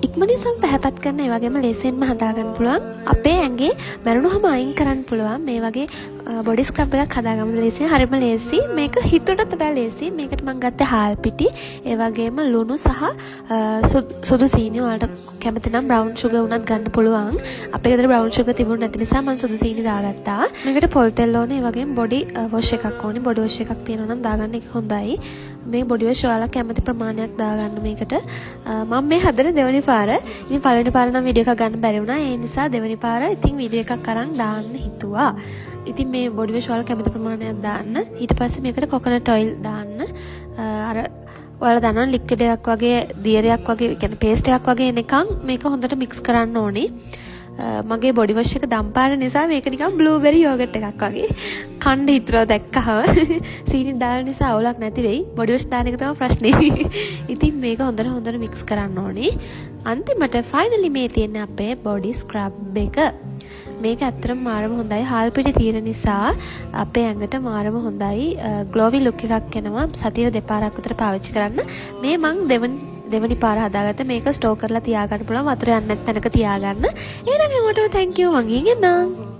ඉක්මනින් සම පැහැපත් කරන ඒ වගේම ලේසියෙන්ම හදා ගන්න පුළුවන්. අපේ ඇඟේ මැරුණාම අයින් කරන්න පුළුවන් මේ වගේ බොඩි ස්ක්‍රබ් එකක් හදාගමු. ලේසියෙන් හරිම ලේසි. මේක හිතුවටත් වඩා ලේසි. මේකට මම ගත්තේ හාල් පිටි, ඒ වගේම ලුණු සහ සුදු සීනි. ඔයාලට කැමති නම් බ්‍රවුන් සුගර් උනත් ගන්න පුළුවන්. අපේ ගෙදර බ්‍රවුන් සුගර් තිබුණ නැති නිසා මම සුදු සීනි දාගත්තා. මේකට පොල් තෙල් ඕනේ, ඒ වගේම බොඩි වොෂ් එකක් ඕනේ. බොඩි වොෂ් එකක් තියෙනවා නම් දාගන්න එක හොඳයි. මේ බොඩි වොෂ් ඔයාලා කැමති ප්‍රමාණයක් දාගන්න මේකට. මම මේ හදන දෙවෙනි පාර. ඉතින් පළවෙනි පාර නම් වීඩියෝ එකක් ගන්න බැරි වුණා. ඒ නිසා දෙවෙනි පාර ඉතින් වීඩියෝ එකක් අරන් දාන්න හිතුවා. ඉතින් මේ බොඩි වොෂ් ඔයාලා කැමති ප්‍රමාණයක් දාන්න. ඊට පස්සේ මේකට කොකනට් ඔයිල් දාන්න. අර ඔයාලා දන්නවා ලික්විඩ් එකක් වගේ, දියරයක් වගේ, කියන්නේ පේස්ට් එකක් වගේ එනකන් මේක හොඳට මික්ස් කරන්න ඕනේ. මගේ බොඩි වොෂ් එක දම්පාන නිසා මේක නිකන් බ්ලූබෙරි යෝගට් එකක් වගේ. කණ්ඩ හිතුවා දැක්කහම සීනි දාන නිසා අවුලක් නැති වෙයි. බොඩි වොෂ් දාන එක තමයි ප්‍රශ්නේ. ඉතින් මේක හොඳට මික්ස් කරන්න ඕනේ. අන්තිමට ෆයිනලි මේ තියෙන අපේ බොඩි ස්ක්‍රබ් එක. මේක ඇත්තටම මාරම හොඳයි. හාල් පිටි තියෙන නිසා අපේ ඇඟට මාරම හොඳයි. ග්ලෝවි ලුක් එකක් එනවා. සතියේ දෙපාරක් විතර පාවිච්චි කරන්න. මේ මං දෙවනි පාර හදාගත්ත. මේක ස්ටෝර් කරලා තියාගන්න පුළුවන්. වතුර යන්නේ නැති තැනක තියාගන්න. එහෙනම් හැමෝටම thank you. මං ගිහින් එන්නම්.